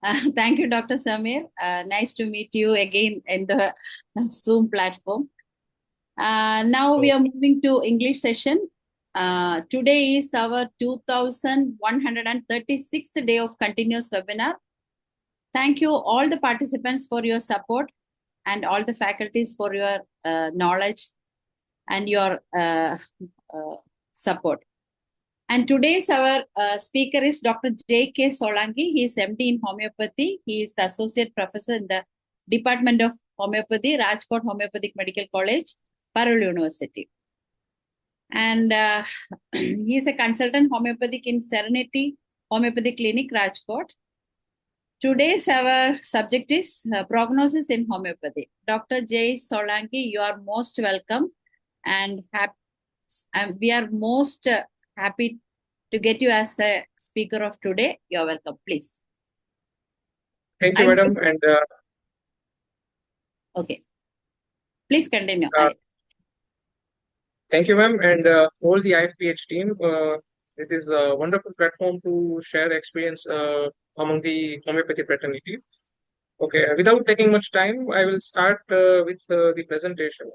Thank you, Dr. Samir. Nice to meet you again in the Zoom platform. Now we So, are moving to English session. Today is our 2136th day of continuous webinar. Thank you all the participants for your support and all the faculties for your knowledge and your support. And today's our speaker is Dr. JAY K Solanki. He is MD in Homeopathy. He is the Associate Professor in the Department of Homeopathy, Rajkot Homeopathic Medical College, Parul University. And he is a consultant homeopathic in Serenity Homeopathy Clinic, Rajkot. Today's our subject is prognosis in homeopathy. Dr. JAY Solanki, you are most welcome and we are most happy to get you as a speaker of today. You're welcome, please. thank you, I madam, and okay. Please continue. thank you, ma'am, and all the Ifph team. It is a wonderful platform to share experience among the homeopathy fraternity. Okay, without taking much time, I will start with the presentation.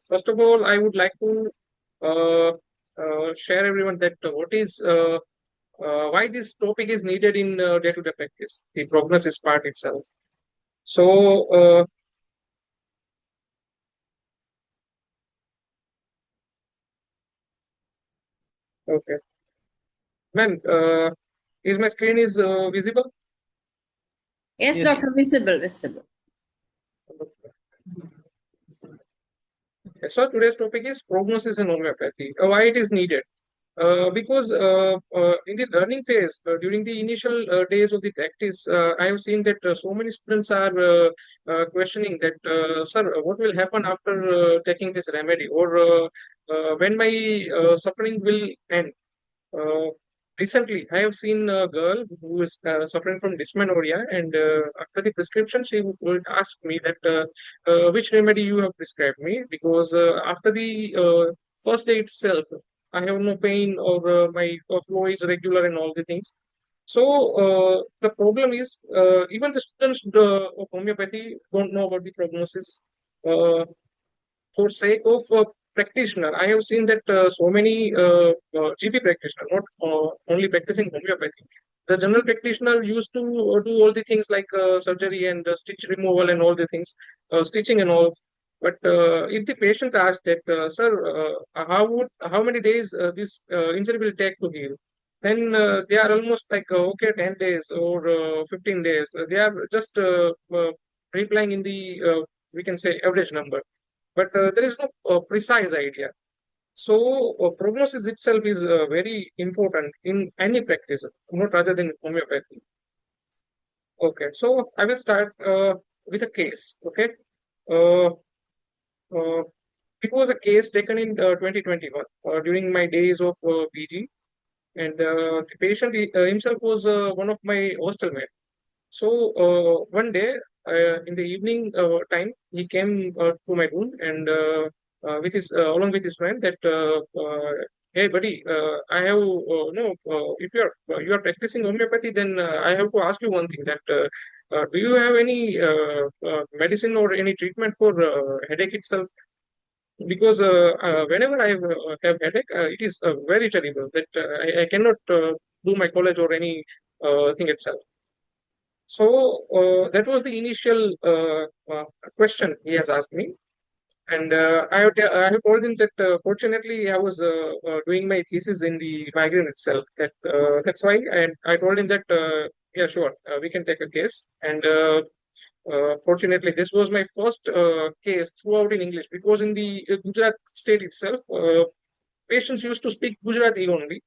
First of all, I would like to uh, share everyone that what is why this topic is needed in day-to-day practice, the prognosis part itself. So, okay. Ma'am, is my screen is visible? Yes, Yes. Doctor. Visible. Okay. So today's topic is prognosis in homeopathy. Why it is needed? Because in the learning phase, during the initial days of the practice, I have seen that so many students are questioning that, sir, what will happen after taking this remedy, or when my suffering will end? Uh, Recently, I have seen a girl who is suffering from dysmenorrhea, and after the prescription, she would ask me that which remedy you have prescribed me, because after the first day itself, I have no pain, or my flow is regular and all the things. So the problem is even the students of homeopathy don't know about the prognosis. For sake of practitioner, I have seen that so many GP practitioner, not only practicing homeopathy, the general practitioner used to do all the things like surgery and stitch removal and all the things, stitching and all. But if the patient asks that, sir, how many days this injury will take to heal, then they are almost like, okay, 10 days or 15 days. They are just replying in the, we can say, average number, but there is no precise idea. So, prognosis itself is very important in any practice, not rather than homeopathy. Okay, so I will start with a case. Okay, uh, uh, it was a case taken in 2021 during my days of PG, and the patient himself was one of my hostel mates. So one day in the evening time, he came to my room and with his along with his friend that, hey buddy, I have no if you are practicing homeopathy, then I have to ask you one thing that do you have any medicine or any treatment for headache itself? Because whenever I have headache, it is very terrible that I cannot do my college or any thing itself. So that was the initial question he has asked me, and I have told him that fortunately I was doing my thesis in the migraine itself. That's why I told him that yeah, sure, we can take a case. And fortunately, this was my first case throughout in English, because in the Gujarat state itself, patients used to speak Gujarati only.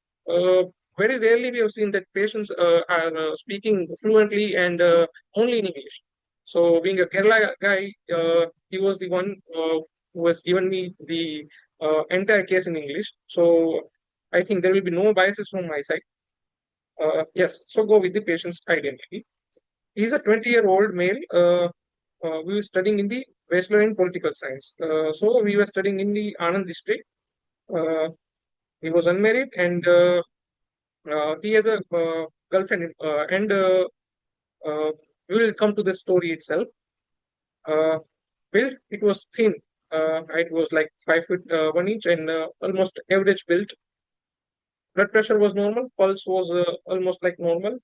Very rarely we have seen that patients are speaking fluently and only in English. So, being a Kerala guy, he was the one who has given me the entire case in English. So, I think there will be no biases from my side. Yes, so go with the patient's identity. He's a 20-year-old male. We were studying in the Bachelor in Political Science. So, we were studying in the Anand district. Uh, he was unmarried, and he has a girlfriend, and We will come to the story itself. Build, it was thin. It was like 5 feet 1 inch and almost average build. Blood pressure was normal. Pulse was almost like normal.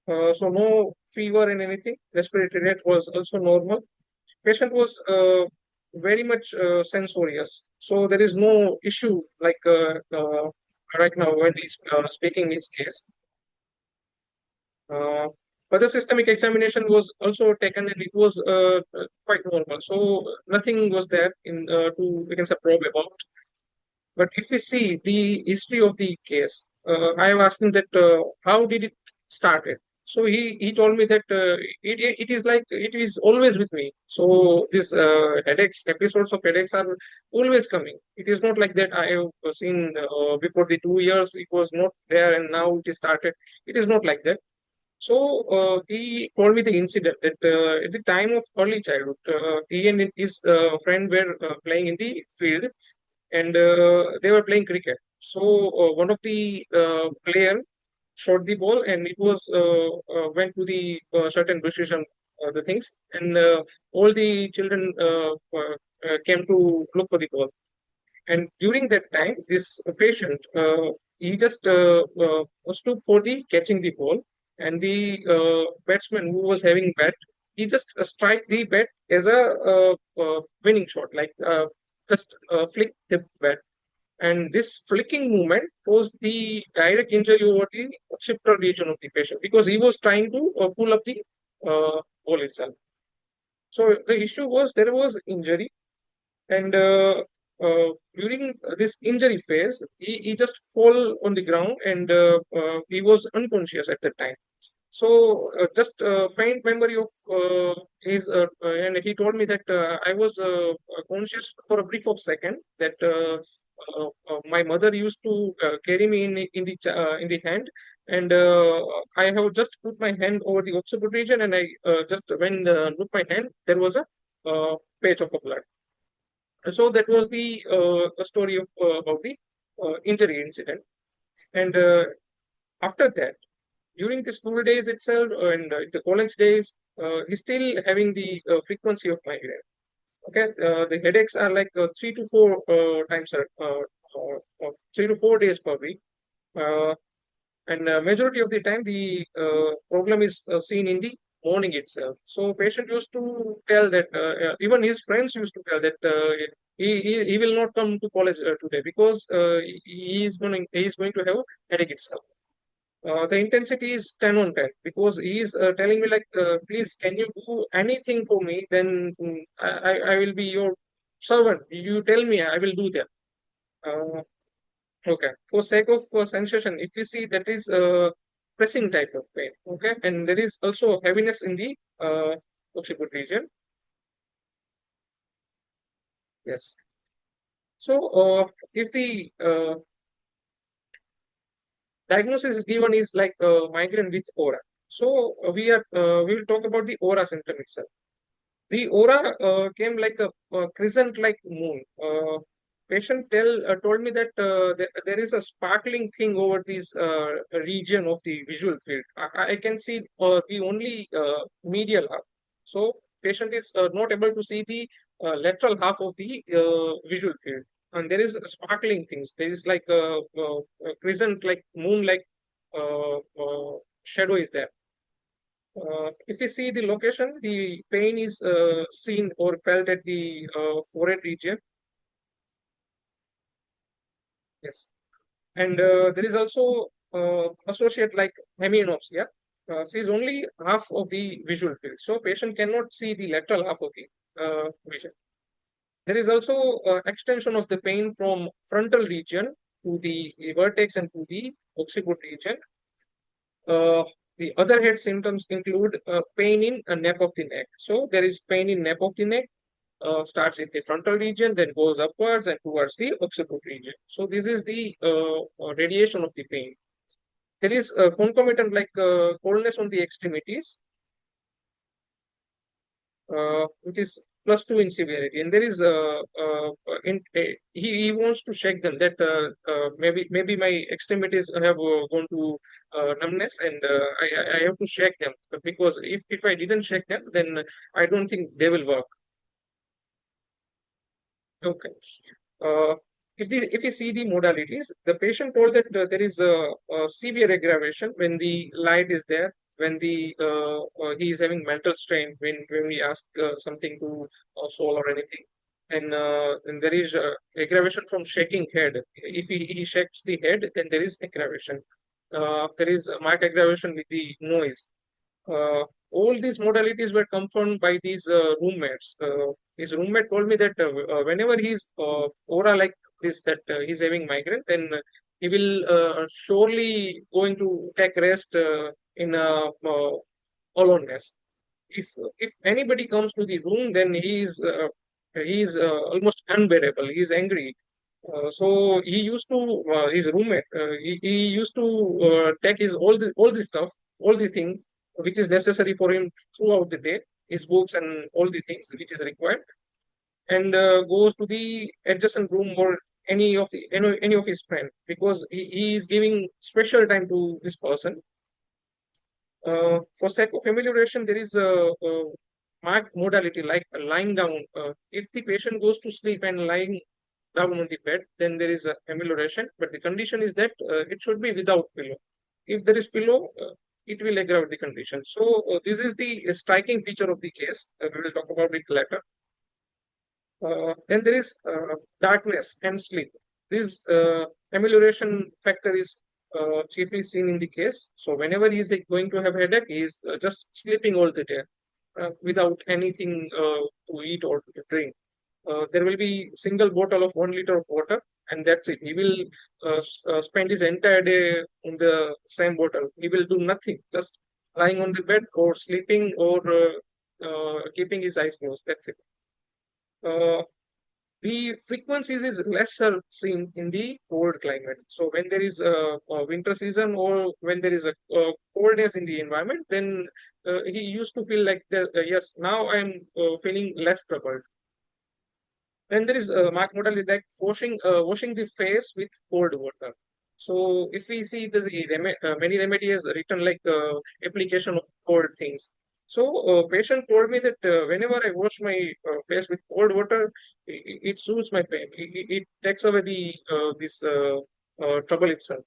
So no fever and anything. Respiratory rate was also normal. Patient was very much sensorious. So there is no issue like right now when he's speaking his case. Other systemic examination was also taken and it was quite normal. So nothing was there in to we can say probe about. But if we see the history of the case, I have asked him that how did it started. So he told me that it is like it is always with me. So this headaches, episodes of headaches are always coming. It is not like that I have seen before the 2 years it was not there and now it is started. It is not like that. So he told me the incident that at the time of early childhood, he and his friend were playing in the field and they were playing cricket. So one of the player shot the ball and it was went to the certain position, the things, and all the children came to look for the ball. And during that time, this patient he just stooped for the catching the ball, and the batsman who was having bat, he just strike the bat as a winning shot, like just flick the bat. And this flicking movement caused the direct injury over the occipital region of the patient because he was trying to pull up the ball itself. So the issue was there was injury, and during this injury phase, he just fall on the ground and he was unconscious at that time. So just faint memory of his, and he told me that I was conscious for a brief of second that my mother used to carry me in the hand, and I have just put my hand over the occipital region, and I just when look my hand, there was a patch of a blood. So that was the story of about the injury incident, and after that during the school days itself and the college days, he's still having the frequency of migraine. Okay, the headaches are like 3 to 4 times, 3 to 4 days per week, uh, and majority of the time the problem is seen in the morning itself. So patient used to tell that even his friends used to tell that he will not come to college today because he is going to have headache itself. The intensity is 10 on 10 because he is telling me like, please, can you do anything for me? Then I will be your servant. You tell me, I will do that. Uh, okay. For sake of sensation, if you see that is pressing type of pain. Okay. And there is also heaviness in the occiput region. Yes. So if the diagnosis is given is like migraine with aura. So we will talk about the aura symptom itself. The aura came like a crescent-like moon. Patient told me that there is a sparkling thing over this region of the visual field. I can see the only medial half. So patient is not able to see the lateral half of the visual field. And there is sparkling things. There is like a crescent, like moon-like shadow is there. If you see the location, the pain is seen or felt at the forehead region. Yes. And there is also associate like hemianopsia. Sees only half of the visual field. So patient cannot see the lateral half of the vision. There is also extension of the pain from frontal region to the vertex and to the occiput region. The other head symptoms include pain in a nape of the neck. So there is pain in nape of the neck, starts in the frontal region, then goes upwards and towards the occiput region. So this is the radiation of the pain. There is concomitant like coldness on the extremities, which is +2 in severity, and there is he wants to check them that maybe my extremities have gone to numbness, and I have to check them, because if I didn't check them, then I don't think they will work. Okay. Uh, if you see the modalities, the patient told that there is a severe aggravation when the light is there, when he is having mental strain, when we ask something to solve or anything, and there is aggravation from shaking head. If he shakes the head, then there is aggravation. There is marked aggravation with the noise. uh, all these modalities were confirmed by these roommates. His roommate told me that whenever he's aura like this, that he's having migraine, then he will surely going to take rest in aloneness. If anybody comes to the room, then he is almost unbearable. He is angry. So he used to his roommate. He used to take his all the stuff, all the thing which is necessary for him throughout the day, his books and all the things which is required, and goes to the adjacent room or any of his friend, because he is giving special time to this person. For sake of amelioration, there is a marked modality like lying down. If the patient goes to sleep and lying down on the bed, then there is a amelioration. But the condition is that it should be without pillow. If there is pillow, it will aggravate the condition. So this is the striking feature of the case. We will talk about it later. Then there is darkness and sleep. This amelioration factor is chiefly seen in the case. So whenever he is going to have headache, he is just sleeping all the day without anything to eat or to drink. There will be single bottle of 1 liter of water, and that's it. He will spend his entire day on the same bottle. He will do nothing, just lying on the bed or sleeping or keeping his eyes closed. That's it. Uh, the frequencies is lesser seen in the cold climate. So when there is a winter season or when there is a coldness in the environment, then he used to feel like, yes, now I'm feeling less troubled. Then there is mark modality like washing the face with cold water. So if we see many remedies written like application of cold things. So patient told me that whenever I wash my face with cold water, it soothes my pain. It takes away the this trouble itself.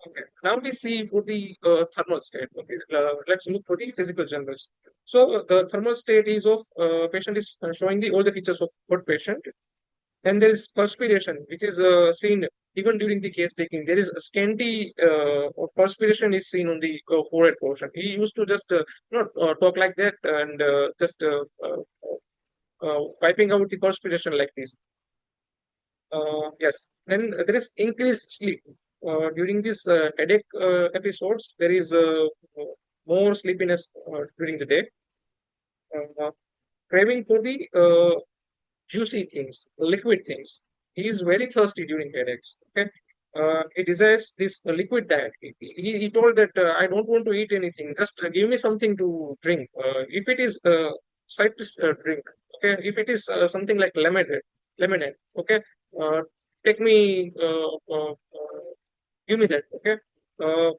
Okay. Now we see for the thermal state. Okay. Let's look for the physical generals. So the thermal state is of patient is showing all the features of hot patient. And there is perspiration, which is seen even during the case taking. There is a scanty perspiration is seen on the forehead portion. He used to just not talk like that and just wiping out the perspiration like this. Yes. Then there is increased sleep. During these headache episodes, there is more sleepiness during the day. Uh, Craving for the juicy things, liquid things. He is very thirsty during headaches. Okay. He desires this liquid diet. He told that I don't want to eat anything. Just give me something to drink. If it is citrus drink, okay. If it is something like lemonade, okay. Uh, take me, give me that, okay. Uh,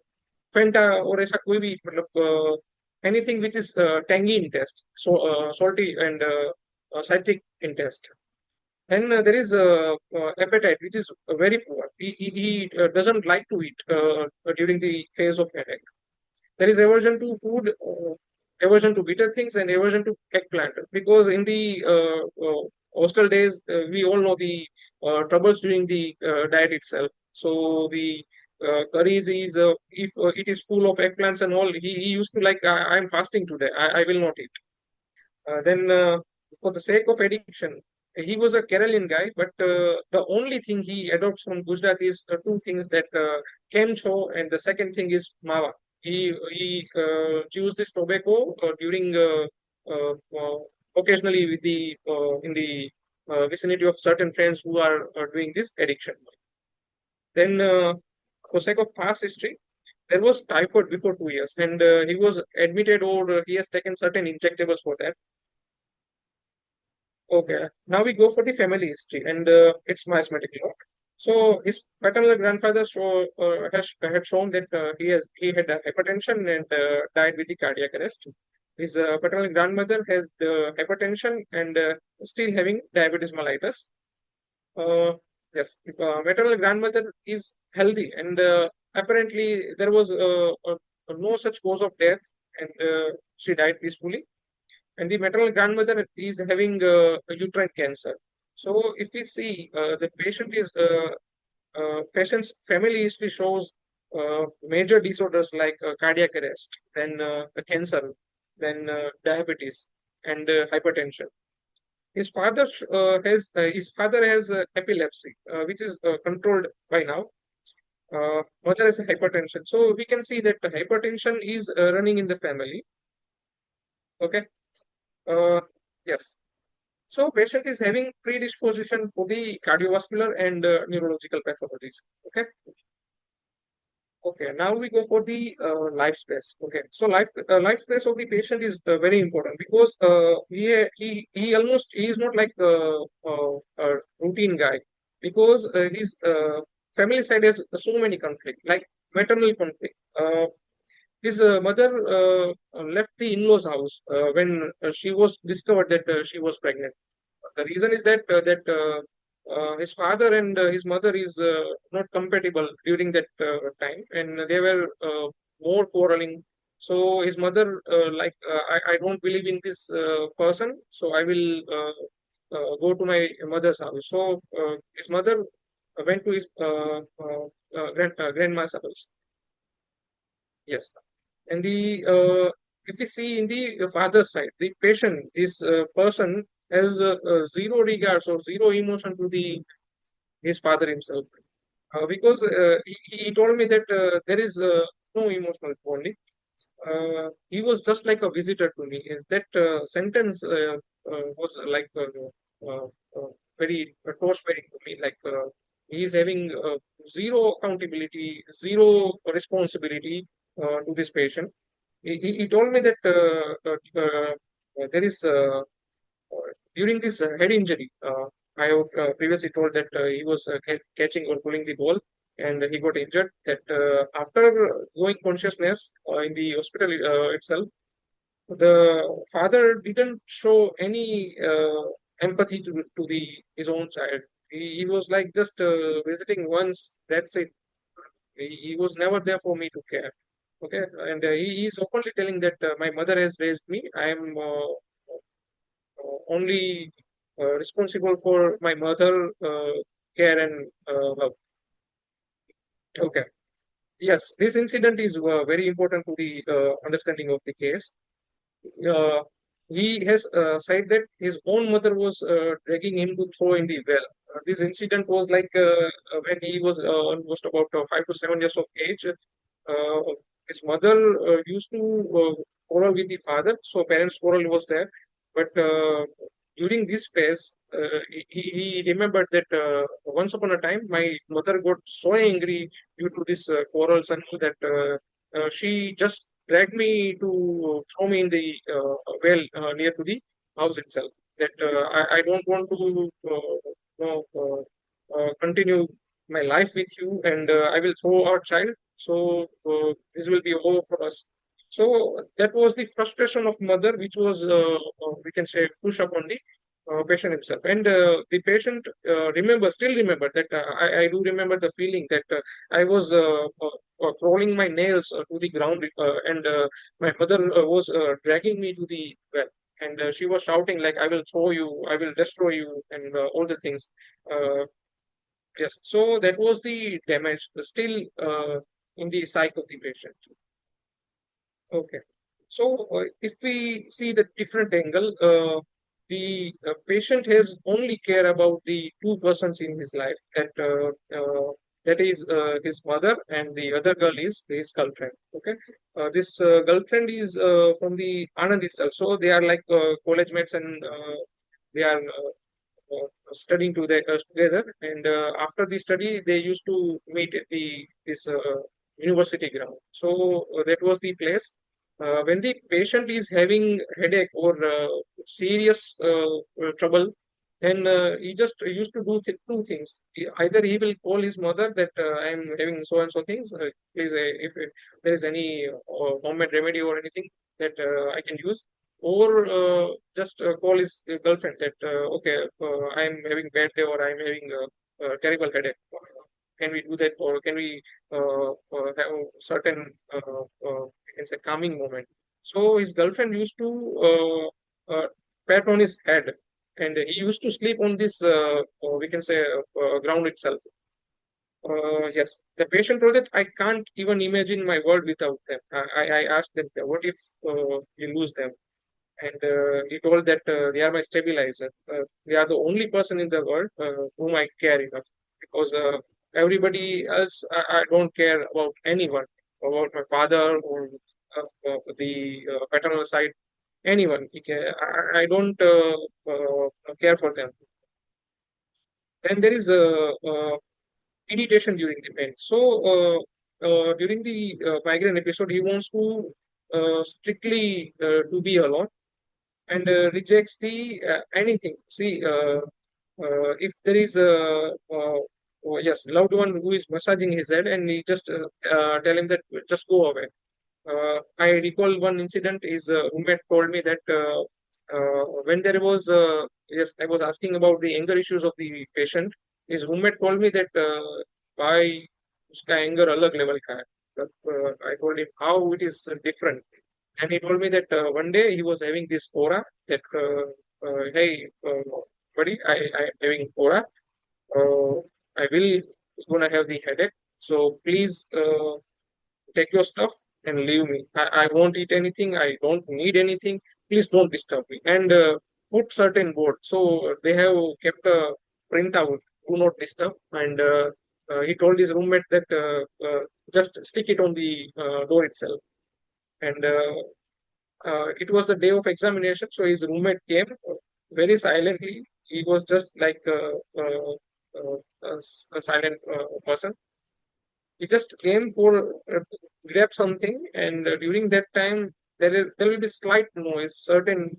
Fanta or ऐसा कोई भी मतलब anything which is tangy in taste, so salty and citric in taste. And there is appetite, which is very poor. He doesn't like to eat during the phase of headache. There is aversion to food, aversion to bitter things, and aversion to eggplant. Because in the hostel days, we all know the troubles during the diet itself. So the curries is if it is full of eggplants and all, he used to like, I'm fasting today. I will not eat. Then, for the sake of addiction, he was a Keralian guy, but the only thing he adopts from Gujarat is two things, that Kemcho, and the second thing is Mawa. He chews this tobacco during occasionally with the in the vicinity of certain friends who are doing this addiction. Then, for sake of past history, there was typhoid before 2 years, and he was admitted, or he has taken certain injectables for that. Okay, now we go for the family history and its miasmatic load. So his paternal grandfather had shown that he had hypertension and died with the cardiac arrest. His paternal grandmother has the hypertension and still having diabetes mellitus. Uh, yes, maternal grandmother is healthy and apparently there was no such cause of death and she died peacefully, and the maternal grandmother is having a uterine cancer. So if we see the patient's family history shows major disorders like cardiac arrest, then cancer, then diabetes, and hypertension. His father has epilepsy, which is controlled by now. Mother has hypertension, so we can see that the hypertension is running in the family. Okay. Uh, yes. So patient is having predisposition for the cardiovascular and neurological pathologies. Okay. Okay. Now we go for the life space. Okay. So life space of the patient is very important because he is not like a routine guy, because his family side has so many conflict, like maternal conflict. His mother left the in-laws house when she was discovered that she was pregnant. The reason is that his father and his mother is not compatible during that time, and they were more quarreling. So his mother, I don't believe in this person, so I will go to my mother's house. So his mother went to his grandma's house. Yes, and the if we see in the father's side, the patient, this person has zero regards or zero emotion to the his father himself, because he told me that there is no emotional bonding. He was just like a visitor to me. That sentence was like uh, very torch-bearing to me. Like he is having zero accountability, zero responsibility to this patient. He told me that there is during this head injury. I have previously told that he was catching or pulling the ball and he got injured. That after going consciousness in the hospital itself, the father didn't show any empathy to the his own child. He was like just visiting once. That's it. He was never there for me to care. Okay, and he is openly telling that my mother has raised me. I am only responsible for my mother care and love. Okay. Yes, this incident is very important to the understanding of the case. Uh, he has said that his own mother was dragging him to throw in the well. This incident was like when he was almost about 5 to 7 years of age. His mother used to quarrel with the father, so parents' quarrel was there. But during this phase, he remembered that once upon a time, my mother got so angry due to this quarrels and all that she just dragged me to throw me in the well near to the house itself. That I don't want to continue my life with you, and I will throw our child. So this will be over for us. So that was the frustration of mother, which was we can say push up on the patient himself. And the patient still remember that I do remember the feeling that I was crawling my nails to the ground, and my mother was dragging me to the well, and she was shouting like, "I will throw you, I will destroy you," and all the things. Uh, yes, so that was the damage still in the psyche of the patient. Okay. So, if we see the different angle, the patient has only care about the two persons in his life, that is his mother, and the other girl is his girlfriend. Okay. This girlfriend is from the Anand itself. So they are like college mates, and they are studying together. And after the study, they used to meet at the this university ground. So that was the place. When the patient is having headache or serious trouble, And he just used to do two things. Either he will call his mother that I am having so and so things. Please, if there is any homemade remedy or anything that I can use, or just call his girlfriend that okay, I am having bad day or I am having a terrible headache. Can we do that, or can we have certain you can say calming moment? So his girlfriend used to pat on his head, and he used to sleep on this we can say ground itself. Yes, the patient told that I can't even imagine my world without them. I asked them, what if you lose them? And he told that they are my stabilizer. They are the only person in the world whom I care enough, because everybody else, I don't care about anyone, about my father or the paternal side, anyone. I don't care for them. Then there is a meditation during the pain. So during the migraine episode, he wants to strictly to be alone, and rejects the anything. See, if there is a yes, loved one who is massaging his head, and he just tell him that just go away. I recall one incident. His roommate told me that when there was yes, I was asking about the anger issues of the patient. His roommate told me that भाई उसका anger अलग level का है. But, I told him how it is different, and he told me that one day he was having this aura that hey buddy, I am having aura. Uh, I will gonna have the headache. So please take your stuff and leave me. I won't eat anything. I don't need anything. Please don't disturb me. And put certain board. So they have kept a printout, do not disturb. And he told his roommate that just stick it on the door itself. And it was the day of examination. So his roommate came very silently. He was just like a silent person. He just came for grab something, and during that time there will be slight noise. Certain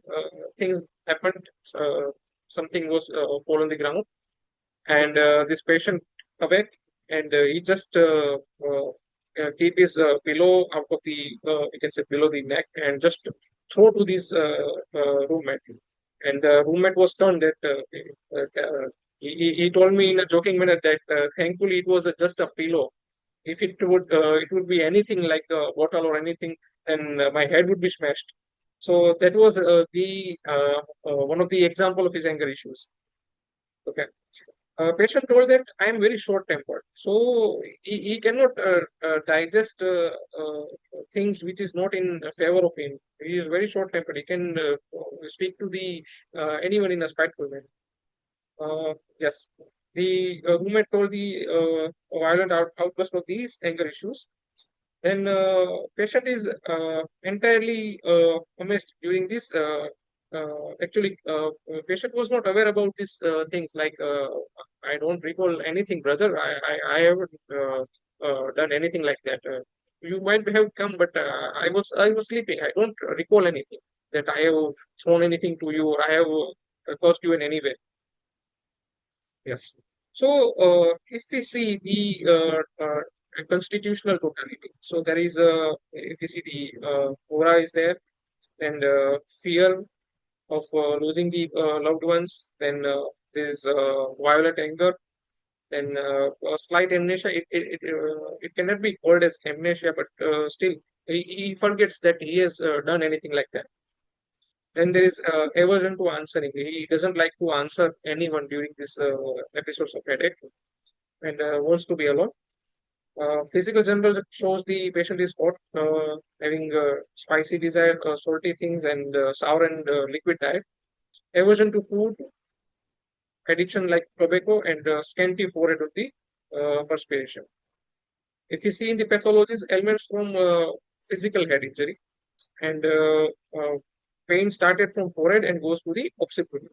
things happened. Something was fall on the ground, and this patient awake, and he just keep his pillow out of the you can say below the neck, and just throw to this roommate. And the roommate was stunned that he told me in a joking manner that thankfully it was just a pillow. If it would be anything like a bottle or anything, then my head would be smashed. So that was the one of the example of his anger issues. Okay. Patient told that I am very short tempered, so he cannot digest things which is not in favor of him. He is very short tempered. He can speak to the anyone in a spiteful way. Yes, the roommate told the violent outburst of these anger issues. Then patient is entirely amazed during this. Actually, patient was not aware about these things. Like I don't recall anything, brother. I haven't done anything like that. You might have come, but I was sleeping. I don't recall anything that I have thrown anything to you or I have caused you in any way. Yes. So, if we see the constitutional totality, so there is if you see the aura is there, and fear of losing the loved ones, then there is violent anger, then a slight amnesia. It cannot be called as amnesia, but still he forgets that he has done anything like that. Then there is aversion to answering. He doesn't like to answer anyone during this episodes of headache, and wants to be alone. Physical general shows the patient is hot, having spicy desire, salty things, and sour and liquid diet. Aversion to food, addiction like tobacco, and scanty forehead of the perspiration. If you see in the pathologies, elements from physical head injury, and pain started from forehead and goes to the occipital.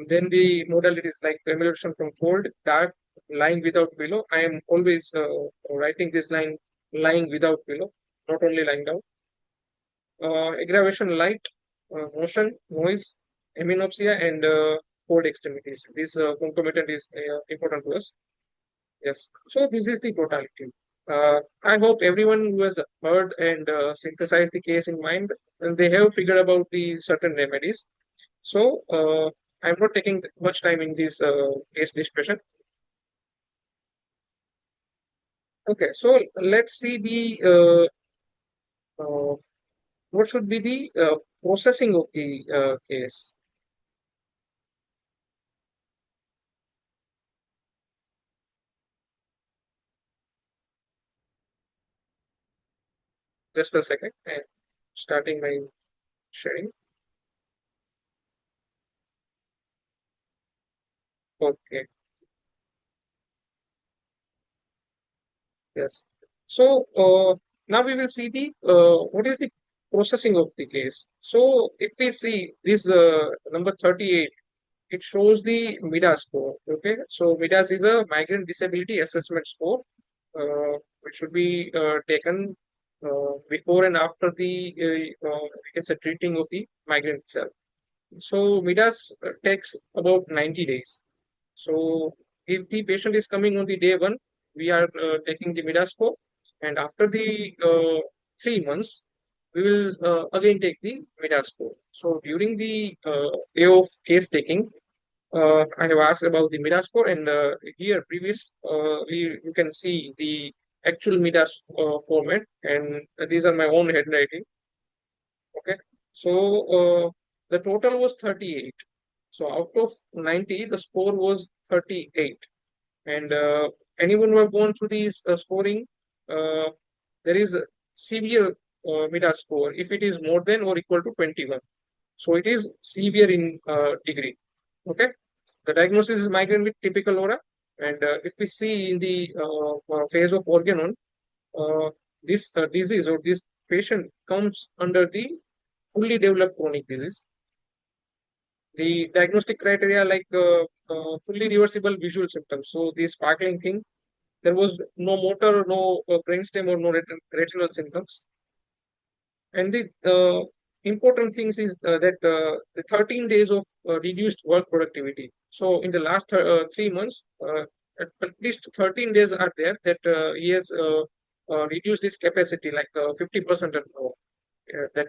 Then the modalities like emulsion from cold, dark, lying without pillow. I am always writing this line lying without pillow, not only lying down. Aggravation, light, motion, noise, heminopsia, and cold extremities. This concomitant is important to us. Yes. So this is the totality. I hope everyone who has heard and synthesized the case in mind, and they have figured about the certain remedies. So I'm not taking much time in this case discussion. Okay, so let's see the what should be the processing of the case. Just a second, and starting my sharing. Okay, yes. So now we will see the what is the processing of the case. So if we see this number 38, it shows the MIDA score. Okay, so MIDAS is a migrant disability assessment score, which should be taken before and after the we can say treating of the migrant itself. So MIDAS takes about 90 days. So if the patient is coming on the day one, we are taking the MIDAS score, and after the 3 months, we will again take the MIDAS score. So during the day of case taking, I have asked about the MIDAS score, and here previous you can see the actual MIDAS format, and these are my own handwriting. Okay, so the total was 38. So out of 90, the score was 38. And anyone who have gone through these scoring, uh, there is a severe MIDA score if it is more than or equal to 21. So it is severe in degree. Okay. The diagnosis is migraine with typical aura. And if we see in the phase of organon, uh, this disease or this patient comes under the fully developed chronic disease. The diagnostic criteria like fully reversible visual symptoms. So the sparkling thing, there was no motor, no brainstem or no retinal symptoms. And the important things is that the 13 days of reduced work productivity. So in the last 3 months, at least 13 days are there that he has reduced his capacity like 50% or more. That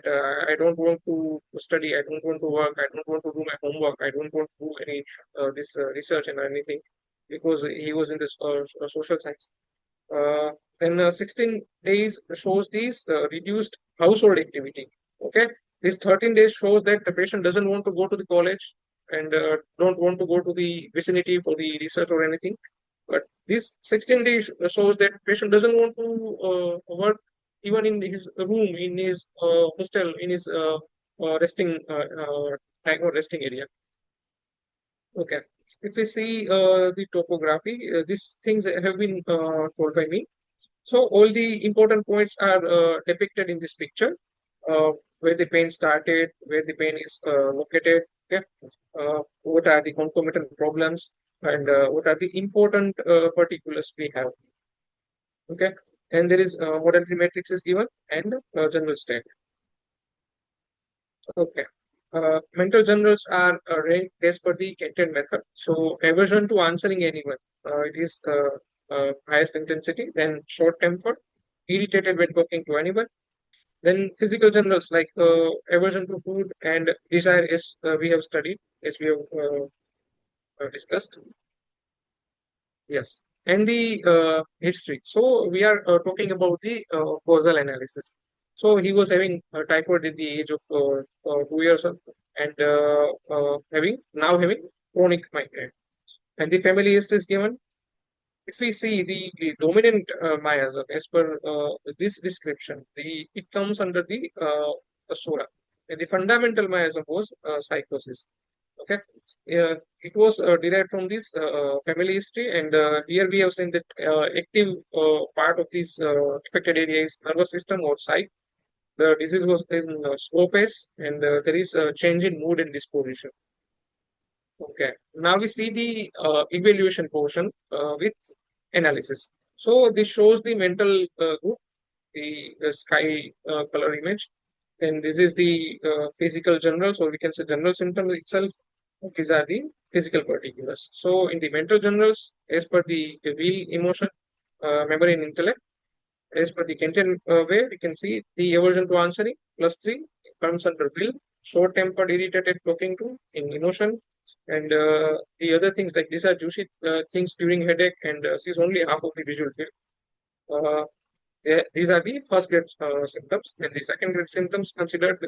I don't want to study, I don't want to work, I don't want to do my homework, I don't want to do any this research and anything because he was in this social science. Uh, then 16 days shows these reduced household activity. Okay, this 13 days shows that the patient doesn't want to go to the college and don't want to go to the vicinity for the research or anything. But this 16 days shows that patient doesn't want to work even in his room, in his hostel, in his resting time or resting area. Okay. If we see the topography, these things have been told by me. So all the important points are depicted in this picture, where the pain started, where the pain is located, okay? What are the concomitant problems, and what are the important particulars we have, okay? And there is modality matrix is given and general state. Okay. Mental generals are ranked as per the Kenton method. So aversion to answering anyone, it is highest intensity, then short tempered, irritated when talking to anyone. Then physical generals like aversion to food and desire as we have studied, as we have discussed. Yes. And the history. So we are talking about the causal analysis. So he was having typhoid at the age of 2 years old and having chronic migraine. And the family history is given. If we see the dominant miasm as per this description, it comes under the Sura. And the fundamental miasm was psychosis. Okay, it was derived from this family history, and here we have seen that active part of this affected area is nervous system or psych. The disease was in Scopes, and there is a change in mood and disposition. Okay, now we see the evaluation portion with analysis. So this shows the mental group, the sky color image, and this is the physical general, so we can say general symptom itself. These are the physical particulars. So in the mental journals, as per the will, emotion, memory, and intellect, as per the Kantian way, we can see the aversion to answering +3 comes under will, short-tempered, irritated, talking to in emotion, and the other things like these are juicy things during headache, and sees only half of the visual field. Uh, these are the first grade symptoms, and the second grade symptoms considered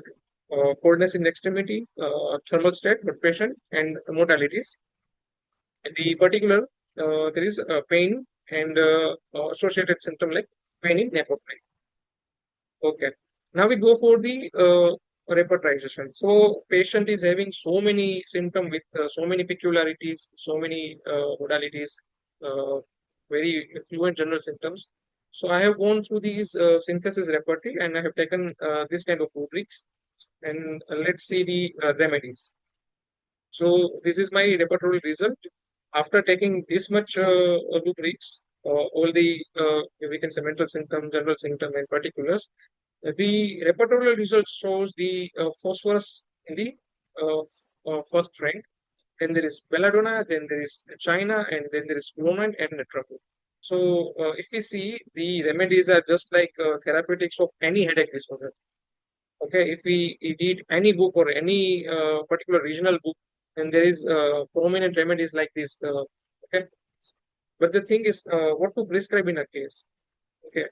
coldness in extremity, thermal state, blood pressure, and modalities. In the particular, there is pain and associated symptom like pain in nape of neck. Okay. Now we go for the repertorization. So patient is having so many symptom with so many peculiarities, so many modalities, uh, very fluent general symptoms. So I have gone through these synthesis repertory and I have taken this kind of rubrics and let's see the remedies. So this is my repertory result. After taking this much rubrics, all the we can say mental symptom, general symptom, and particulars, the repertorial result shows the phosphorus in the first rank. Then there is belladonna, then there is china, and then there is bromine and netraco. So if we see, the remedies are just like therapeutics of any headache disorder. Okay, if we read any book or any particular regional book, then there is prominent remedies like this. Okay, but the thing is, what to prescribe in a case? Okay,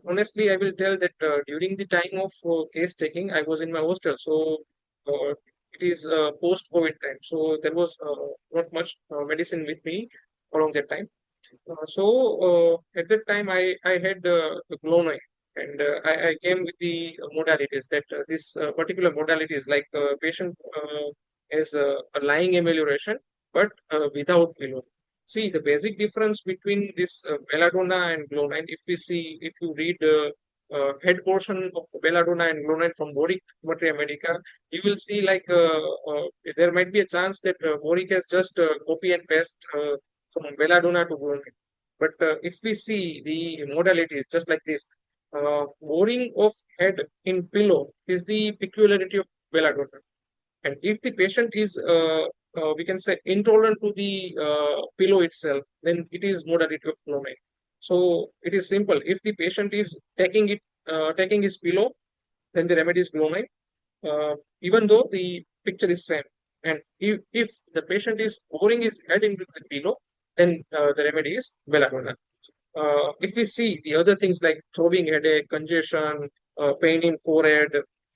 honestly, I will tell that during the time of case taking, I was in my hostel, so it is post-COVID time, so there was not much medicine with me along that time. At that time, I had the Glow, and I came with the modalities that this particular modality is like patient has a lying amelioration, but without below. See the basic difference between this belladonna and Glow, if we see, if you read the head portion of belladonna and Glow from Boric Materia Medica, you will see like there might be a chance that Boric has just copy and paste from belladonna to Glow. But if we see the modalities just like this, boring of head in pillow is the peculiarity of belladonna. And if the patient is, we can say, intolerant to the pillow itself, then it is modality of chlorine. So it is simple. If the patient is taking his pillow, then the remedy is chlorine, even though the picture is same. And if the patient is pouring his head into the pillow, then the remedy is belladonna. If we see the other things like throbbing headache, congestion, pain in forehead,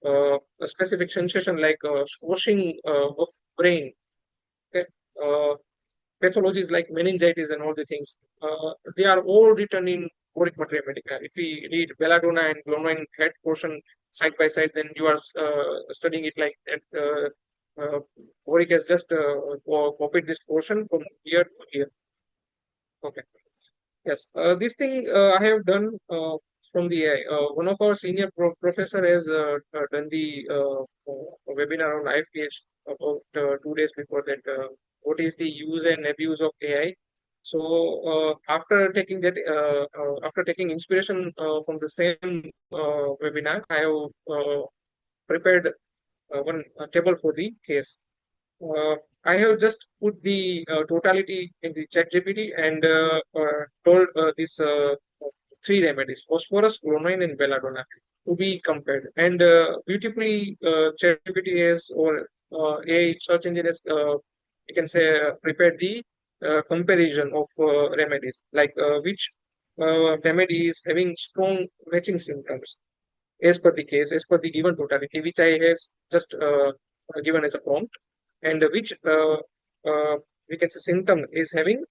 a specific sensation like squashing of brain, okay? Pathologies like meningitis and all the things, they are all written in Boric Materia Medica. If we read belladonna and glomine head portion side by side, then you are studying it like that. Boric has just copied this portion from here to here. Okay. Yes, this thing I have done from the AI. One of our senior professor has done the webinar on Ifph about 2 days before that. What is the use and abuse of AI? So after taking that, after taking inspiration from the same webinar, I have prepared one table for the case. I have just put the totality in the ChatGPT and told these three remedies: phosphorus, chlorine, and belladonna, to be compared. And beautifully, ChatGPT has or a search engine has, you can say, prepared the comparison of remedies, like which remedy is having strong matching symptoms as per the case, as per the given totality, which I has just given as a prompt, and which we can say symptom is having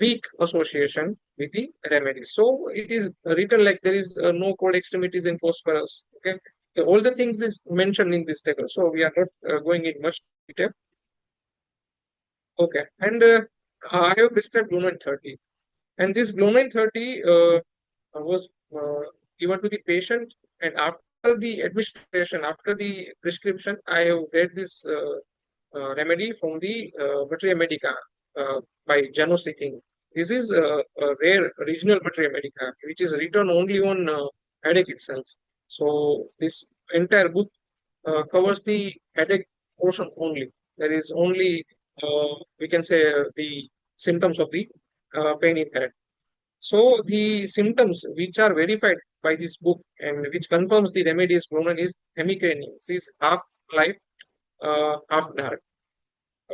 weak association with the remedy. So it is written like there is no cold extremities in phosphorus. Okay, so all the things is mentioned in this table. So we are not going in much detail. Okay, and I have prescribed Lumen 30, and this Lumen 30 was given to the patient, and after the administration, after the prescription, I have read this remedy from the Materia Medica by Janos King. This is a rare regional Materia Medica, which is written only on headache itself. So this entire book covers the headache portion only. There is only, we can say, the symptoms of the pain in head. So the symptoms which are verified by this book and which confirms the remedy is proven is hemicrania, is half life, half dark,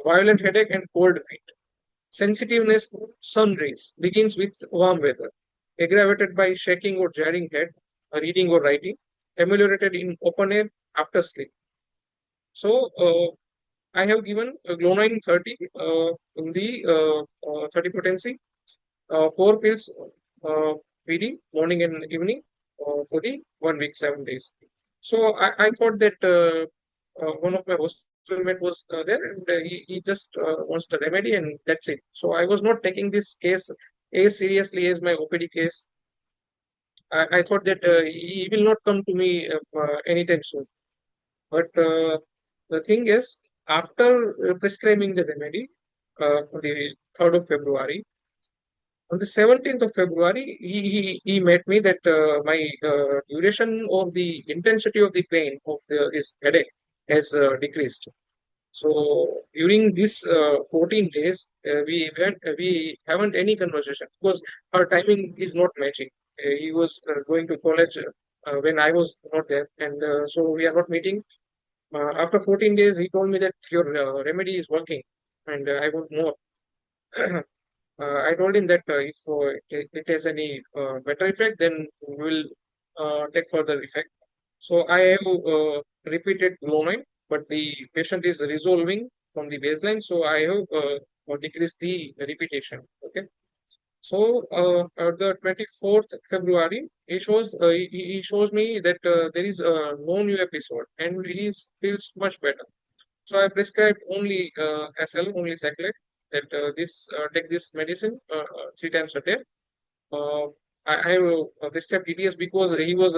violent headache and cold feet. Sensitiveness to sun rays begins with warm weather, aggravated by shaking or jarring head, reading or writing, ameliorated in open air after sleep. So I have given Glonine 30 in the 30 potency, 4 pills PD morning and evening for the 1 week, 7 days. So I thought that one of my housemate was there, and he just wants the remedy, and that's it. So I was not taking this case as seriously as my OPD case. I thought that he will not come to me anytime soon. But the thing is, after prescribing the remedy on the 3rd of February, on the 17th of February, he met me that my duration or the intensity of the pain of his headache has decreased. So during this 14 days, we haven't any conversation because our timing is not matching. He was going to college when I was not there, and so we are not meeting. After 14 days, he told me that your remedy is working, and I want more. I told him that if it has any better effect, then we will take further effect. So I have repeated Glomine, but the patient is resolving from the baseline. So I have decreased the repetition. Okay. So the 24th February, he shows me that there is no new episode and he feels much better. So I prescribed only SL, only Saclet, that take this medicine 3 times a day. Uh, I have prescribed ETS because he was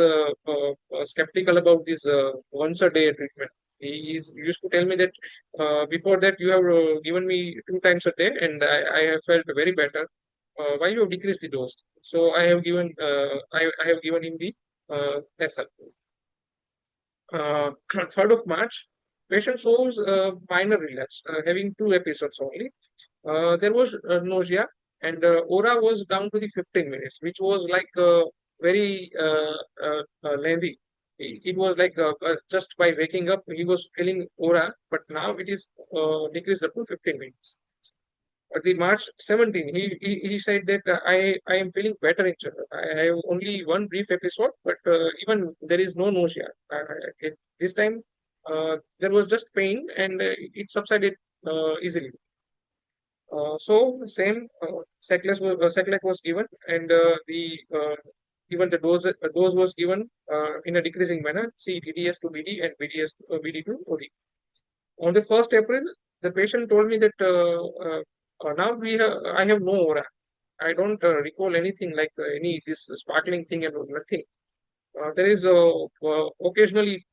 skeptical about this once a day treatment. Used to tell me that before that you have given me 2 times a day and I have felt very better. Why you have decreased the dose? So I have given him the SL. 3rd of March, patient shows minor relapse, having 2 episodes only. There was nausea and aura was down to the 15 minutes, which was like very lengthy. It was like just by waking up, he was feeling aura, but now it is decreased up to 15 minutes. At the March 17, he said that I am feeling better in general. I have only one brief episode, but even there is no nausea. This time, there was just pain and it subsided easily. So same Seclec was given, and the even the dose was given in a decreasing manner. See TDS to BD and BD to OD. On the 1st April, the patient told me that now I have no aura. I don't recall anything like any this sparkling thing and nothing. There is occasionally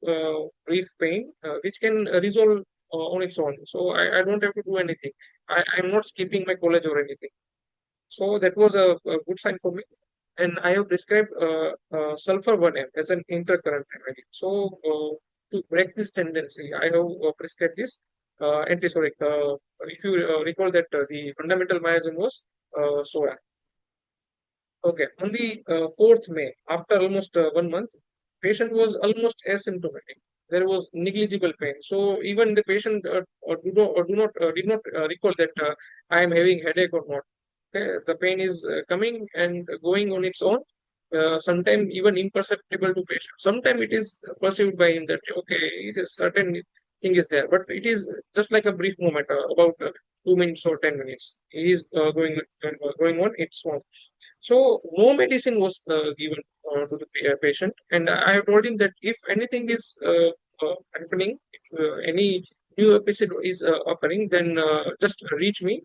brief pain which can resolve on its own. So I don't have to do anything. I'm not skipping my college or anything. So that was a good sign for me. And I have prescribed sulfur 1M as an intercurrent remedy. So to break this tendency, I have prescribed this antisoric. If you recall that the fundamental miasm was soda. Okay, on the 4th May, after almost 1 month, patient was almost asymptomatic. There was negligible pain. So even the patient did not recall that I am having headache or not. Okay, the pain is coming and going on its own. Sometimes even imperceptible to patient. Sometimes it is perceived by him that okay, it is certain thing is there, but it is just like a brief moment, about 2 minutes or 10 minutes. He is going on its own. So no medicine was given to the patient, and I have told him that if anything is happening, if any new episode is occurring, then just reach me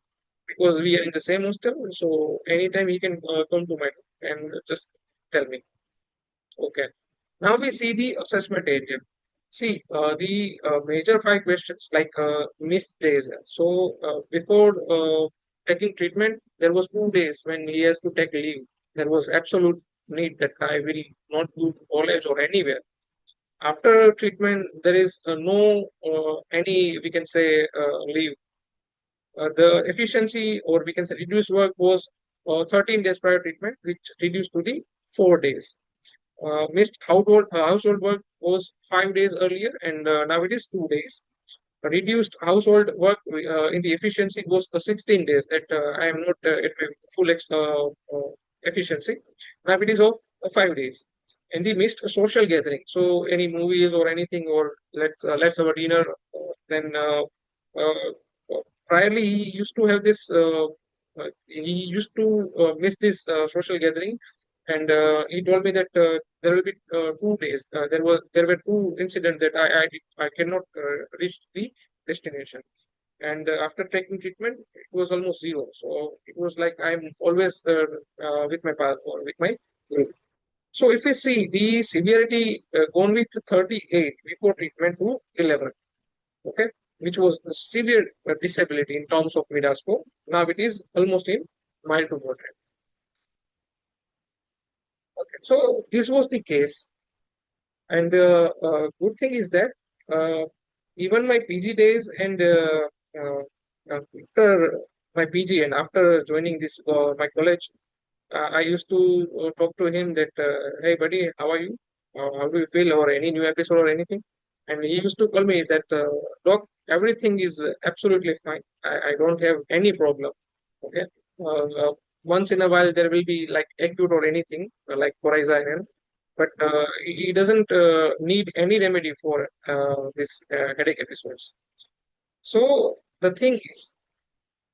because we are in the same hostel. So anytime he can come to my room and just tell me. Okay. Now we see the assessment area. See the major 5 questions like missed days. So before taking treatment, there was 2 days when he has to take leave. There was absolute need that I will not go to college or anywhere. After treatment, there is no any, we can say, leave. The efficiency, or we can say reduced work, was 13 days prior treatment, which reduced to the 4 days. Missed household work was 5 days earlier, and now it is 2 days. Reduced household work in the efficiency was 16 days. That I am not at my full efficiency. Now it is of 5 days. And the missed social gathering. So any movies or anything, or let's have a dinner. Then priorly he used to have this. He used to miss this social gathering, and he told me that there will be 2 days. There were two incidents that I cannot reach the destination. And after taking treatment, it was almost zero. So it was like I'm always with my or with my group. So if we see the severity gone with 38 before treatment to 11, okay, which was a severe disability in terms of MIDA score. Now it is almost in mild to moderate. Okay, so this was the case. And good thing is that even my PG days and after my PG and after joining this my college, I used to talk to him that, hey buddy, how are you? How do you feel, or any new episode or anything? And he used to tell me that, doc, everything is absolutely fine. I don't have any problem. Okay. Once in a while there will be like acute or anything like coryza, but he doesn't need any remedy for this headache episodes. So the thing is,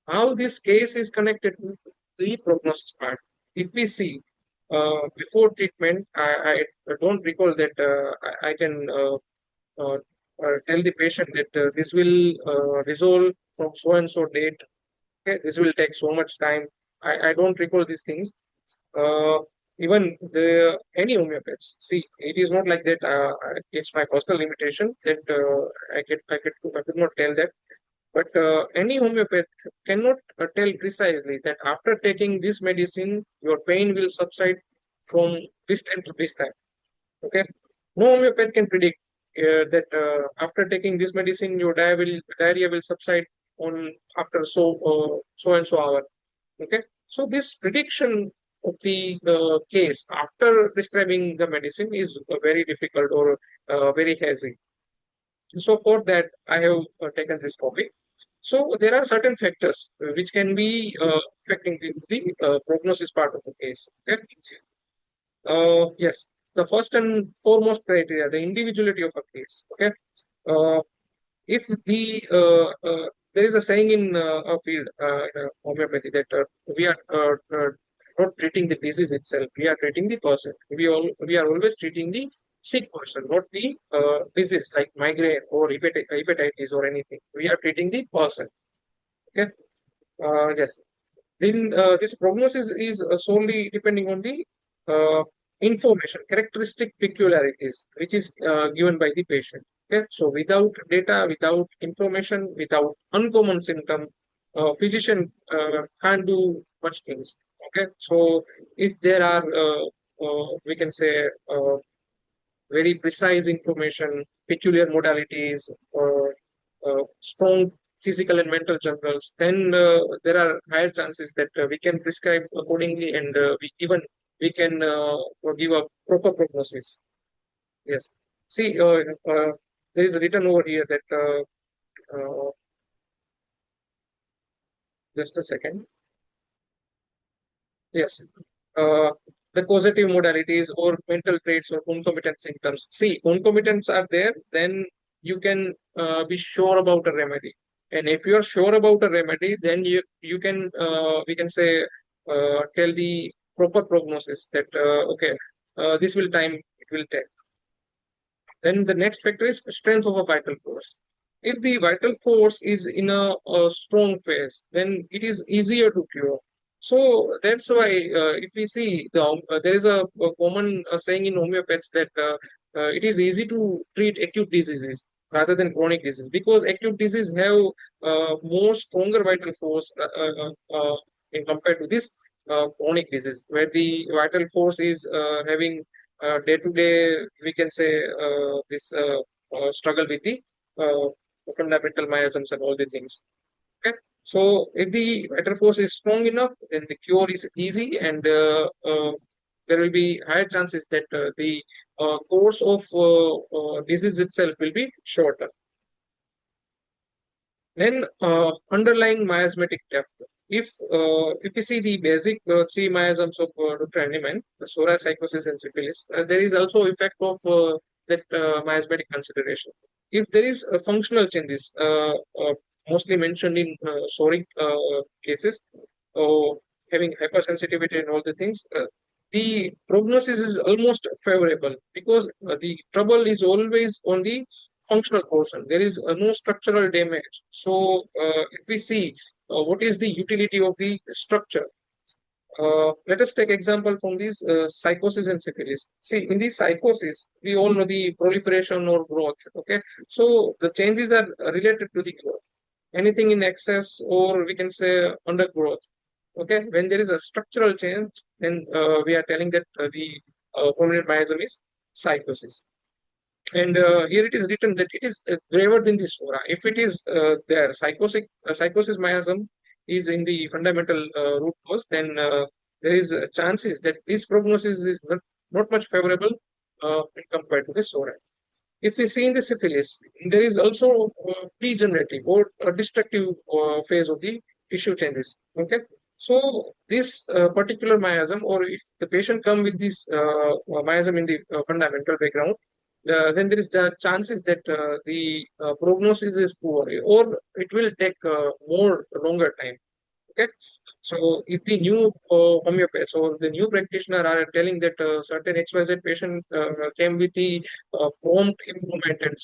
how this case is connected to the prognosis part. If we see before treatment, I don't recall that I can tell the patient that this will resolve from so and so date. Okay, this will take so much time. I don't recall these things. Uh, Even any homeopaths. See, it is not like that. It's my personal limitation that I could not tell that. But any homeopath cannot tell precisely that after taking this medicine, your pain will subside from this time to this time. Okay, no homeopath can predict that after taking this medicine, your diarrhea will subside on after so and so hour. Okay, so this prediction of the case after prescribing the medicine is very difficult or very hazy. So for that, I have taken this topic. So there are certain factors which can be affecting the prognosis part of the case. Okay? Yes, the first and foremost criteria, the individuality of a case. Okay, if there is a saying in a field, homeopathy, that we are not treating the disease itself, we are treating the person. We are always treating the sick person, not the disease like migraine or hepatitis or anything. We are treating the person. Okay. Yes. Then this prognosis is solely depending on the information, characteristic peculiarities, which is given by the patient. Okay. So without data, without information, without uncommon symptom, physician can't do much things. Okay. So if there are, we can say, very precise information, peculiar modalities, or strong physical and mental journals, then there are higher chances that we can prescribe accordingly, and we can give a proper prognosis. Yes. See, there is written over here that just a second. Yes. Uh, the causative modalities or mental traits or concomitant symptoms. See, concomitants are there, then you can be sure about a remedy. And if you are sure about a remedy, then you can we can say tell the proper prognosis that okay, this will time it will take. Then the next factor is strength of a vital force. If the vital force is in a strong phase, then it is easier to cure. So that's why if we see there is a common saying in homeopaths that it is easy to treat acute diseases rather than chronic disease, because acute disease have more stronger vital force in compared to this chronic disease, where the vital force is having day to day, we can say this struggle with the uh, fundamental miasms and all the things. Okay. So if the vital force is strong enough, then the cure is easy, and there will be higher chances that the course of disease itself will be shorter. Then underlying miasmatic depth. If you see the basic three miasms of Dr. Hahnemann, the psoriasis, psychosis, and syphilis, there is also effect of that miasmatic consideration. If there is functional changes, mostly mentioned in psoric cases, or having hypersensitivity and all the things, the prognosis is almost favorable because the trouble is always on the functional portion. There is no structural damage. So if we see what is the utility of the structure, let us take example from these psychosis and syphilis. See, in these psychosis, we all know the proliferation or growth. Okay, so the changes are related to the growth. Anything in excess, or we can say undergrowth. Okay, when there is a structural change, then we are telling that the permanent miasm is psychosis. And here it is written that it is graver than the sora. If it is there, psychosis miasm is in the fundamental root cause, then there is chances that this prognosis is not much favorable compared to the sora. If we see in the syphilis, there is also degenerative or destructive phase of the tissue changes. Okay, so this particular miasm, or if the patient come with this miasm in the fundamental background, then there is the chances that the prognosis is poor, or it will take more longer time. Okay, so if the new homeopaths or the new practitioner are telling that certain XYZ patient came with the prompt improvement, and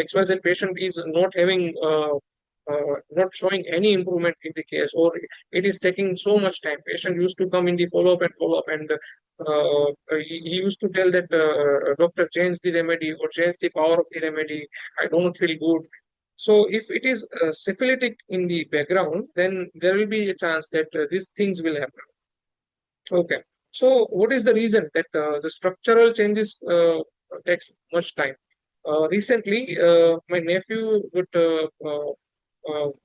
XYZ patient is not having not showing any improvement in the case, or it is taking so much time. Patient used to come in the follow up, and he used to tell that doctor, change the remedy or change the power of the remedy. I don't feel good. So if it is syphilitic in the background, then there will be a chance that these things will happen. Okay. So what is the reason that the structural changes takes much time? Recently, my nephew got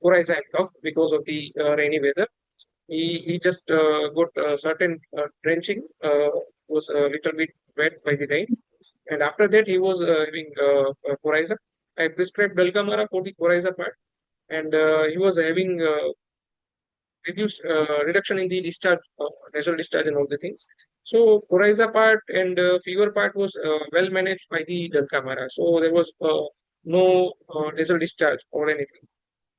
coryza and cough because of the rainy weather. He just got certain drenching, was a little bit wet by the rain, and after that he was having coryza. I prescribed Belcamara for the coryza part, and he was having reduction in the discharge, nasal discharge, and all the things. So coryza part and fever part was well managed by the Belcamara. So there was no nasal discharge or anything.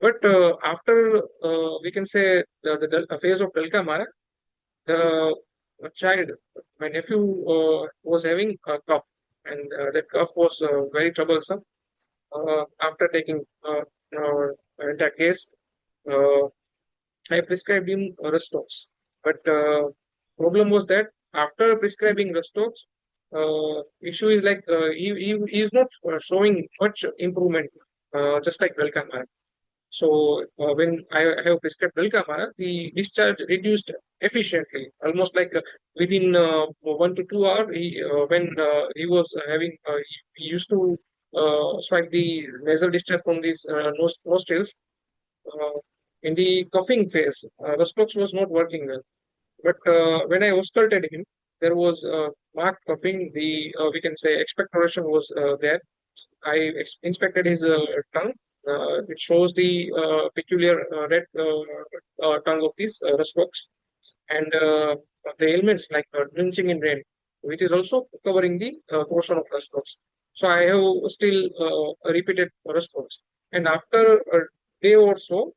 But after we can say the phase of Belcamara, the child, my nephew, was having a cough, and that cough was very troublesome. After taking entire case, I prescribed him Restox. But problem was that after prescribing Restox, issue is like he is not showing much improvement, just like Belcamara. So when I have prescribed Belcamara, the discharge reduced efficiently, almost like within 1 to 2 hours. When he was having, he used to swipe the nasal discharge from these nostrils. Uh, in the coughing phase, Restox was not working well. But when I ausculted him, there was marked coughing. The we can say expectoration was there. I inspected his tongue. It shows the peculiar red tongue of this Restox, and the ailments like drenching in rain, which is also covering the portion of Restox. So I have still repeated Restox, and after a day or so,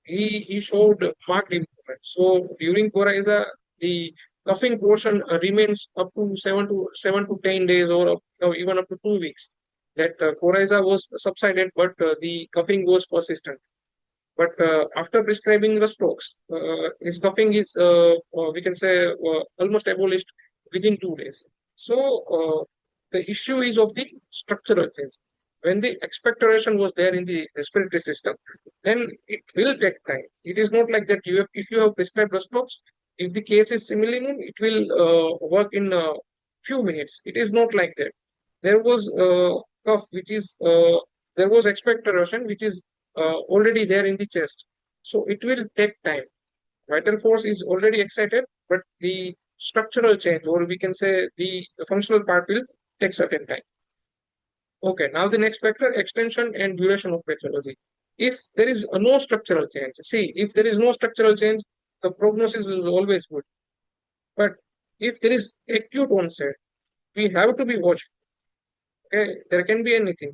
he showed marked improvement. So during coryza, the coughing portion remains up to 7 to 10 days, or even up to 2 weeks. That coryza was subsided, but the coughing was persistent. But after prescribing the strokes, his coughing is, we can say, almost abolished within 2 days. So the issue is of the structural change. When the expectoration was there in the respiratory system, then it will take time. It is not like that if you have prescribed strokes, if the case is similar, it will work in few minutes. It is not like that. There was cough, which is there was expectoration, which is already there in the chest. So it will take time. Vital force is already excited, but the structural change, or we can say the functional part, will take certain time. Okay, now the next factor, extension and duration of pathology. If there is no structural change, see, if there is no structural change, the prognosis is always good. But if there is acute onset, we have to be watchful. Okay, there can be anything.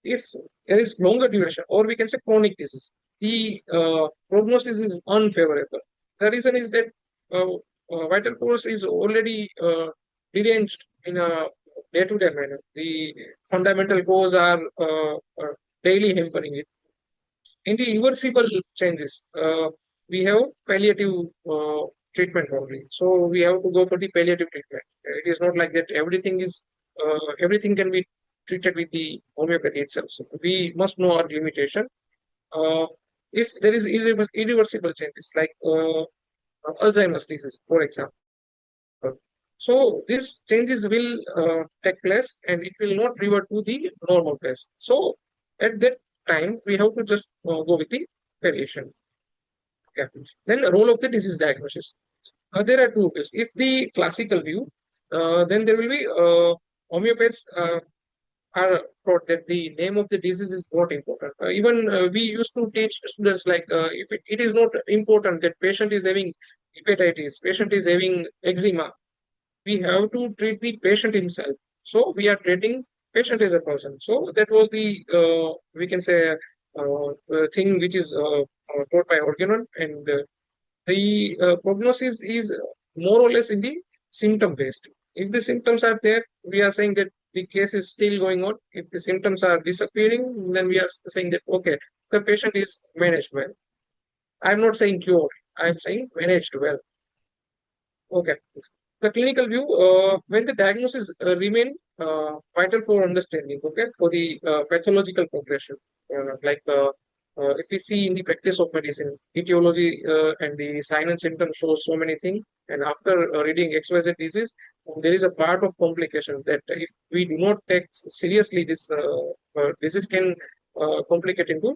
If there is longer duration, or we can say chronic disease, the prognosis is unfavorable. The reason is that vital force is already deranged in a day-to-day manner. The fundamental cause are daily hampering it. In the irreversible changes, we have palliative treatment only. So we have to go for the palliative treatment. It is not like that everything can be treated with the homeopathy itself. So we must know our limitation. If there is irreversible changes like Alzheimer's disease, for example, so these changes will take place and it will not revert to the normal place. So at that time, we have to just go with the variation. Okay. Then the role of the disease diagnosis. There are two ways. If the classical view, then there will be homeopaths are taught that the name of the disease is not important. Even we used to teach students like if it is not important that patient is having hepatitis, patient is having eczema, we have to treat the patient himself. So we are treating patient as a person. So that was the we can say thing which is taught by Organon, and the prognosis is more or less in the symptom based. If the symptoms are there, we are saying that the case is still going on. If the symptoms are disappearing, then we are saying that okay, the patient is managed well. I'm not saying cured. I'm saying managed well. Okay. The clinical view, when the diagnosis remain vital for understanding, okay, for the pathological progression, if we see in the practice of medicine, etiology and the sign and symptom shows so many things, and after reading XYZ disease, there is a part of complication that if we do not take seriously, this disease can complicate into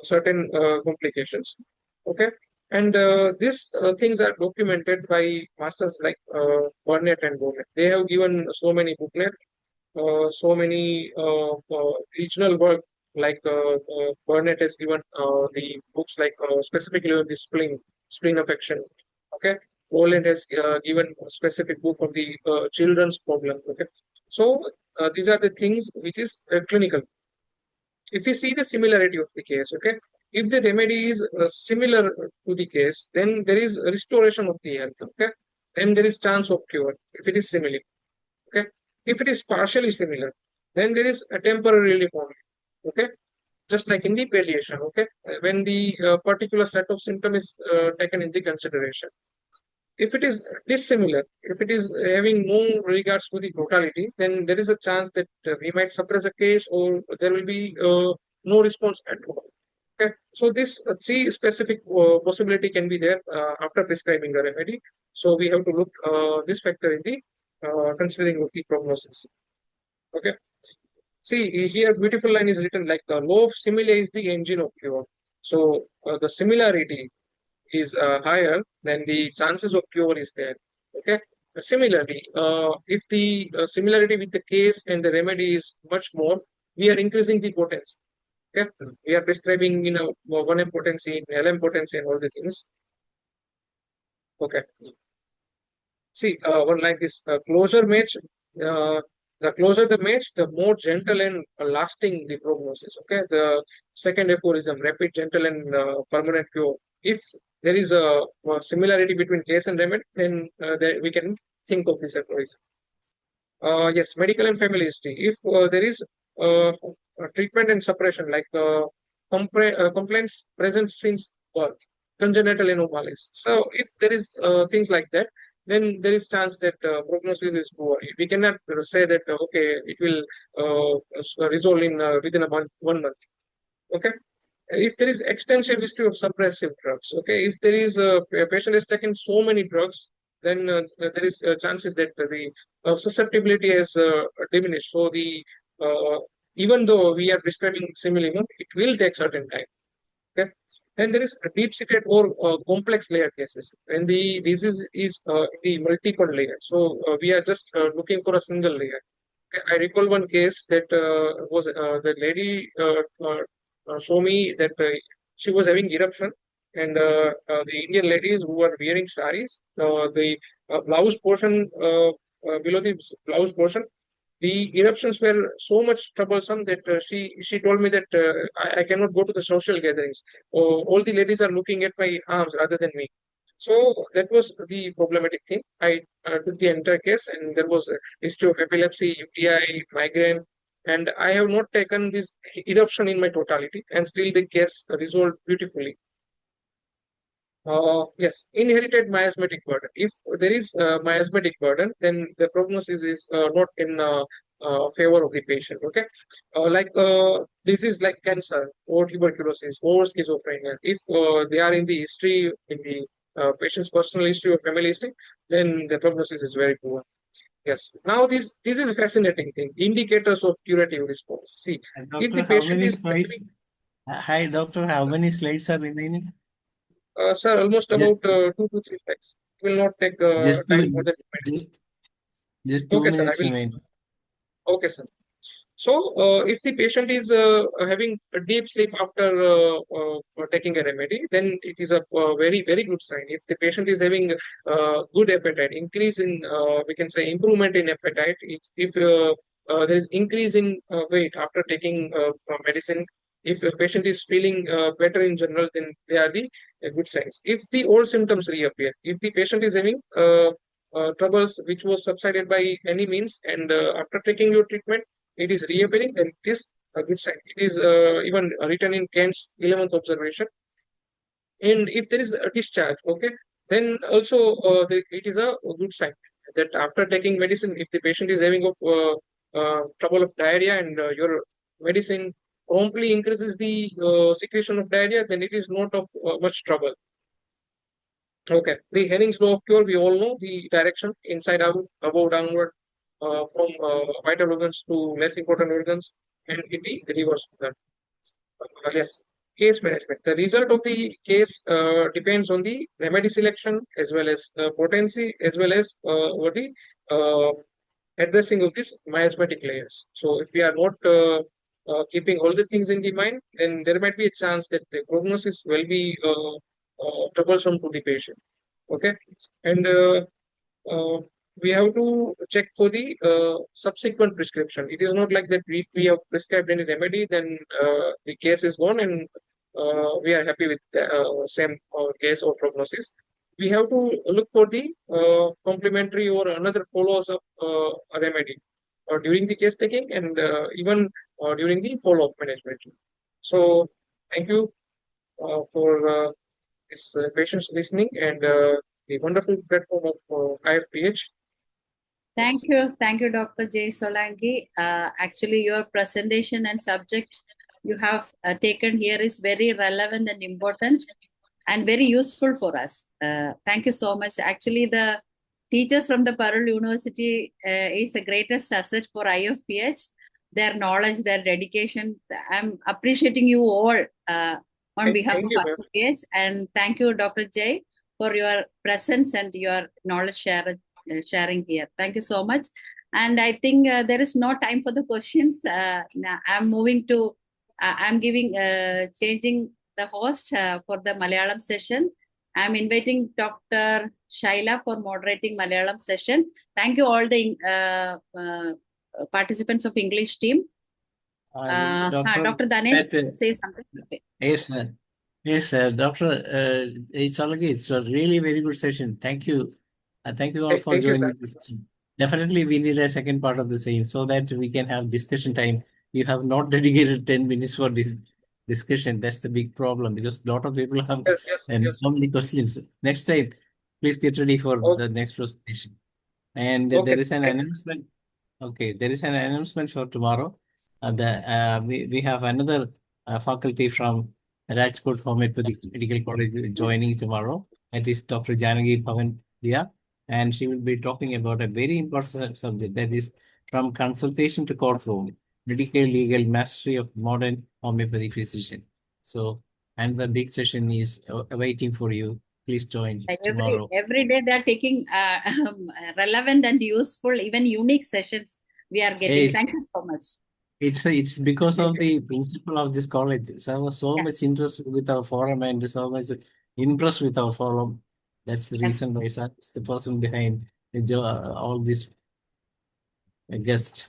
certain complications. Okay. And these things are documented by masters like Burnett and Bonnet. They have given so many booklets, so many regional work. Like Burnett has given the books like specifically on the spleen affection. Okay, Poland has given a specific book on the children's problem. Okay, so these are the things which is clinical. If we see the similarity of the case, okay, if the remedy is similar to the case, then there is restoration of the health, okay, then there is chance of cure if it is similar, okay. If it is partially similar, then there is a temporary relief only, okay, just like in the palliation, okay, when the particular set of symptom is taken into consideration. If it is dissimilar, if it is having no regards to the totality, then there is a chance that we might suppress a case, or there will be no response at all. Okay, so this three specific possibility can be there after prescribing a remedy. So we have to look this factor in the considering of the prognosis. Okay, see here beautiful line is written like the law of simile is the engine of cure. So the similarity is higher, then the chances of cure is there. Okay. Similarly, if the similarity with the case and the remedy is much more, we are increasing the potency. Okay. We are prescribing 1M potency, LM potency, and all the things. Okay. See, one like this closer match. The closer the match, the more gentle and lasting the prognosis. Okay. The second aphorism: rapid, gentle, and permanent cure. If there is a similarity between case and remedy, then we can think of this aphorism. Yes, medical and family history. If there is treatment and suppression, like complaints present since birth, congenital anomalies. So if there is things like that, then there is chance that prognosis is poor. We cannot say that okay, it will resolve in within a month, 1 month. Okay. If there is extensive history of suppressive drugs, okay, if there is a patient has taken so many drugs, then there is chances that the susceptibility has diminished. So the even though we are prescribing similimum, it will take certain time. Okay. And there is a deep-seated or complex layer cases when the disease is the multiple layer. So we are just looking for a single layer. Okay. I recall one case that was the lady show me that she was having eruption, and the Indian ladies who were wearing saris, the blouse portion below the blouse portion, the eruptions were so much troublesome that she told me that I cannot go to the social gatherings. All the ladies are looking at my arms rather than me. So that was the problematic thing. I took the entire case, and there was a history of epilepsy, UTI, migraine, and I have not taken this eruption in my totality, and still the case resolved beautifully. Yes, inherited miasmatic burden. If there is miasmatic burden, then the prognosis is not in favor of the patient. Okay, like disease like cancer or tuberculosis or schizophrenia. If they are in the history, in the patient's personal history or family history, then the prognosis is very poor. Yes. Now this is a fascinating thing. Indicators of curative response. See, if the Doctor, how patient many is slides? Hi, doctor, how many slides are remaining? sir, almost Just, about 2 to 3 steps. It will not take just time two, more than 2 minutes. just Okay, 2 minutes sir. I will. remain. Okay, sir. So, if the patient is having a deep sleep after taking a remedy, then it is a very, very good sign. If the patient is having good appetite, increase in, we can say, improvement in appetite, if there is increase in weight after taking medicine, if a patient is feeling better in general, then they are the good signs. If the old symptoms reappear, if the patient is having troubles which was subsided by any means, and after taking your treatment, it is reappearing, then it is a good sign. It is even written in Kent's 11th observation. And if there is a discharge, okay, then also it is a good sign that after taking medicine, if the patient is having of trouble of diarrhea, and your medicine promptly increases the secretion of diarrhea, then it is not of much trouble. Okay, the Henning's law of cure, we all know the direction inside out, above, downward, from vital organs to less important organs, and in the reverse of that. Yes, case management. The result of the case depends on the remedy selection as well as potency, as well as what the uh, addressing of these miasmatic layers. So, if we are not keeping all the things in the mind, then there might be a chance that the prognosis will be troublesome to the patient. Okay, and uh, we have to check for the subsequent prescription. It is not like that if we have prescribed any remedy, then the case is gone, and we are happy with the same case or prognosis. We have to look for the complementary or another follows up a remedy during the case taking, and even during the follow-up management. So, thank you for this patient's listening, and the wonderful platform of IFPH. Thank you, Dr. Jay Solanki. Actually, your presentation and subject you have taken here is very relevant and important and very useful for us. Thank you so much. Actually, the teachers from the Parul University is the greatest asset for IFPH. Their knowledge, their dedication. I'm appreciating you all on behalf Thank of you, ma'am. IFPH, and thank you, Dr. Jay, for your presence and your knowledge sharing here. Thank you so much. And I think there is no time for the questions. Now I'm moving to, I'm changing the host for the Malayalam session. I'm inviting Dr. Shaila for moderating Malayalam session. Thank you all the participants of English team. Dr. Danesh, say something. Okay. Yes, sir. Yes, sir. Doctor, it's a really very good session. Thank you. Thank you all for Thank you, sir. joining this session. Definitely, we need a second part of the same so that we can have discussion time. You have not dedicated 10 minutes for this discussion. That's the big problem because a lot of people have Yes. so many questions. Next time, please get ready for the next presentation. And Okay, there is an thank you. announcement. Okay, there is an announcement for tomorrow. We have another faculty from Rajkot Homeopathic Medical College joining tomorrow. That is Dr. Janagi Pavan Dia. and she will be talking about a very important subject, that is from consultation to courtroom, medical legal mastery of modern homeopathy physician. So, and the big session is waiting for you. Please join tomorrow. Every day they are taking relevant and useful, even unique sessions we are getting. It's, Thank you so much. it's because of the principal of this college. So I was so Yeah. much interested with our forum and so much impressed with our forum. That's the Yeah. reason why it's the person behind all this guest.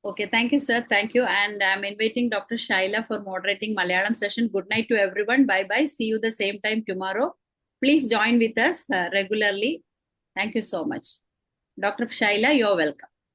Okay, thank you, sir. Thank you. And I'm inviting Dr. Shaila for moderating Malayalam session. Good night to everyone. Bye-bye. See you the same time tomorrow. Please join with us regularly. Thank you so much. Dr. Shaila, you're welcome.